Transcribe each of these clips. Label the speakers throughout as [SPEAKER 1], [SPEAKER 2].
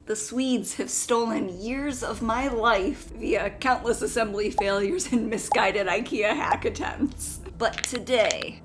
[SPEAKER 1] The Swedes have stolen years of my life via countless assembly failures and misguided Ikea hack attempts. But today,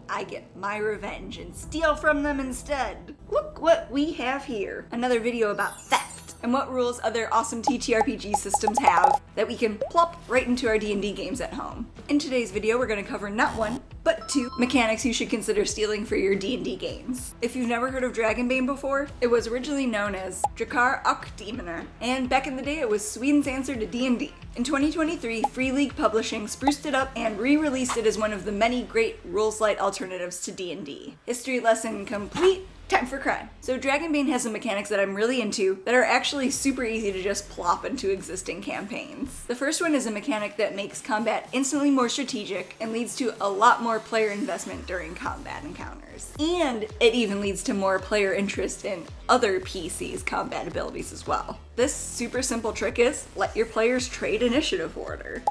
[SPEAKER 1] I get my revenge and steal from them instead. Look what we have here. Another video about theft and what rules other awesome TTRPG systems have that we can plop right into our D&D games at home. In today's video, we're going to cover not one, but two mechanics you should consider stealing for your D&D games. If you've never heard of Dragonbane before, it was originally known as Drakar och Demoner, and back in the day it was Sweden's answer to D&D. In 2023, Free League Publishing spruced it up and re-released it as one of the many great rules-light alternatives to D&D. History lesson complete. Time for crime. So Dragonbane has some mechanics that I'm really into that are actually super easy to just plop into existing campaigns. The first one is a mechanic that makes combat instantly more strategic and leads to a lot more player investment during combat encounters. And it even leads to more player interest in other PCs' combat abilities as well. This super simple trick is let your players trade initiative order.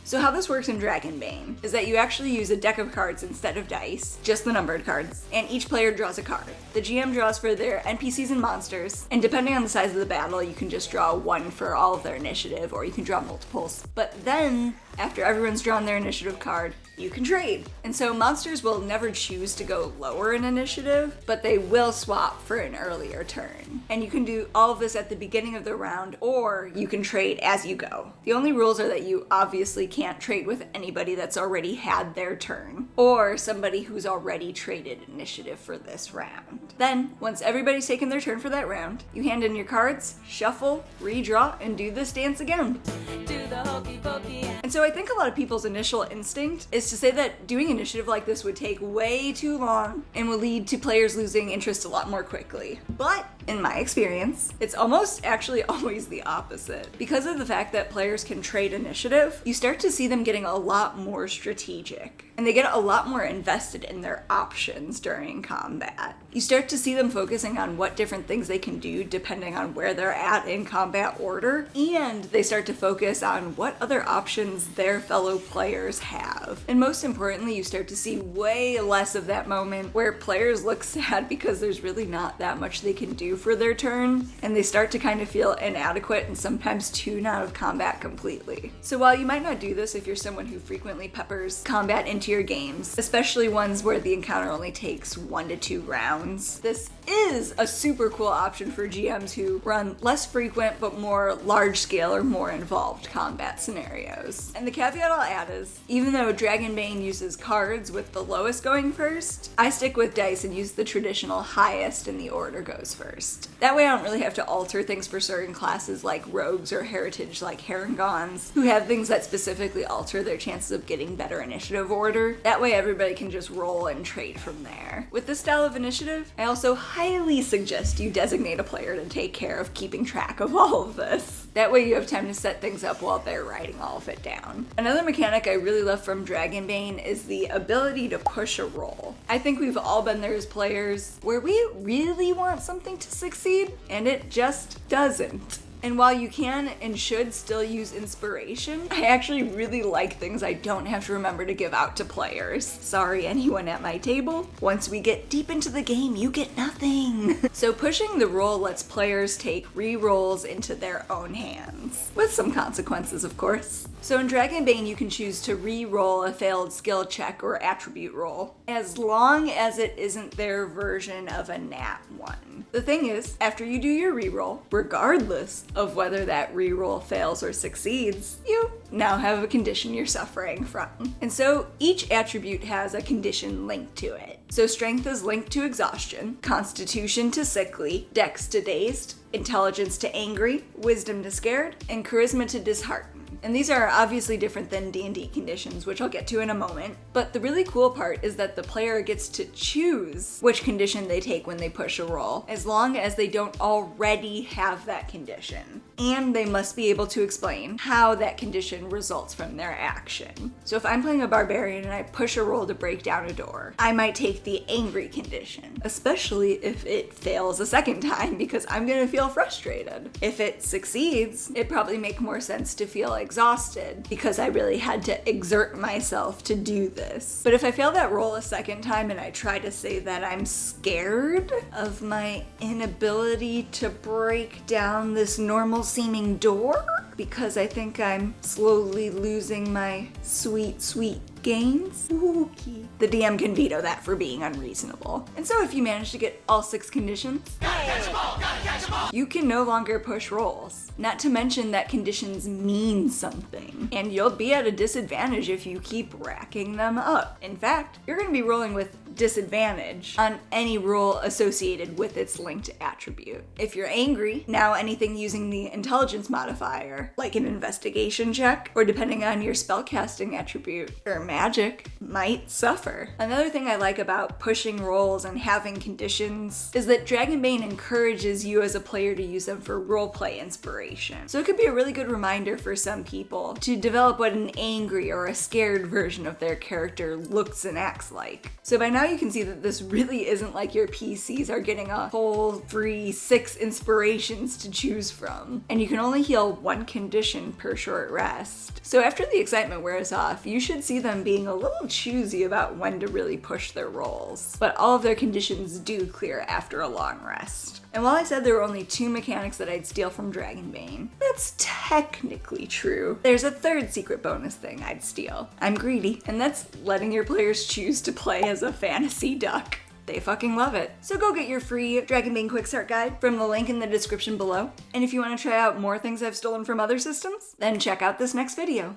[SPEAKER 1] So how this works in Dragonbane is that you actually use a deck of cards instead of dice, just the numbered cards, and each player draws a card. The GM draws for their NPCs and monsters, and depending on the size of the battle, you can just draw one for all of their initiative, or you can draw multiples. But then, after everyone's drawn their initiative card, you can trade. And so monsters will never choose to go lower in initiative, but they will swap for an earlier turn. And you can do all of this at the beginning of the round, or you can trade as you go. The only rules are that you obviously can't trade with anybody that's already had their turn, or somebody who's already traded initiative for this round. Then, once everybody's taken their turn for that round, you hand in your cards, shuffle, redraw, and do this dance again. Do the hokey pokey. And so I think a lot of people's initial instinct is to say that doing initiative like this would take way too long and will lead to players losing interest a lot more quickly. But in my experience, it's almost actually always the opposite. Because of the fact that players can trade initiative, you start to see them getting a lot more strategic, and they get a lot more invested in their options during combat. You start to see them focusing on what different things they can do depending on where they're at in combat order, and they start to focus on what other options their fellow players have. And most importantly, you start to see way less of that moment where players look sad because there's really not that much they can do for their turn, and they start to kind of feel inadequate and sometimes tune out of combat completely. So while you might not do this if you're someone who frequently peppers combat into your games, especially ones where the encounter only takes 1 to 2 rounds, this is a super cool option for GMs who run less frequent but more large-scale or more involved combat scenarios. And the caveat I'll add is, even though Dragonbane uses cards with the lowest going first, I stick with dice and use the traditional highest and the order goes first. That way I don't really have to alter things for certain classes like rogues or heritage like Herangons, who have things that specifically alter their chances of getting better initiative order. That way everybody can just roll and trade from there. With this style of initiative, I also highly suggest you designate a player to take care of keeping track of all of this. That way you have time to set things up while they're writing all of it down. Another mechanic I really love from Dragonbane is the ability to push a roll. I think we've all been there as players where we really want something to succeed and it just doesn't. And while you can and should still use inspiration, I actually really like things I don't have to remember to give out to players. Sorry, anyone at my table. Once we get deep into the game, you get nothing. So pushing the roll lets players take re-rolls into their own hands, with some consequences, of course. So in Dragonbane, you can choose to re-roll a failed skill check or attribute roll, as long as it isn't their version of a nat 1. The thing is, after you do your re-roll, regardless of whether that re-roll fails or succeeds, you now have a condition you're suffering from. And so each attribute has a condition linked to it. So strength is linked to exhaustion, constitution to sickly, dex to dazed, intelligence to angry, wisdom to scared, and charisma to disheartened. And these are obviously different than D&D conditions, which I'll get to in a moment. But the really cool part is that the player gets to choose which condition they take when they push a roll, as long as they don't already have that condition. and they must be able to explain how that condition results from their action. So if I'm playing a barbarian and I push a roll to break down a door, I might take the angry condition, especially if it fails a second time because I'm gonna feel frustrated. If it succeeds, it'd probably make more sense to feel exhausted because I really had to exert myself to do this. But if I fail that roll a second time and I try to say that I'm scared of my inability to break down this normal seeming door because I think I'm slowly losing my sweet gains, spooky, the DM can veto that for being unreasonable. And so if you manage to get all 6 conditions, you can no longer push rolls. Not to mention that conditions mean something, and you'll be at a disadvantage if you keep racking them up. In fact, you're going to be rolling with disadvantage on any roll associated with its linked attribute. If you're angry, now anything using the intelligence modifier, like an investigation check, or depending on your spellcasting attribute or magic, might suffer. Another thing I like about pushing rolls and having conditions is that Dragonbane encourages you as a player to use them for roleplay inspiration. So it could be a really good reminder for some people to develop what an angry or a scared version of their character looks and acts like. So by now you can see that this really isn't like your PCs are getting a whole free 6 inspirations to choose from, and you can only heal 1 condition per short rest. So after the excitement wears off, you should see them being a little choosy about when to really push their rolls, but all of their conditions do clear after a long rest. And while I said there were only 2 mechanics that I'd steal from Dragonbane, that's technically true. There's a 3rd secret bonus thing I'd steal. I'm greedy, and that's letting your players choose to play as a fantasy duck. They fucking love it. So go get your free Dragonbane Quick Start Guide from the link in the description below. And if you want to try out more things I've stolen from other systems, then check out this next video.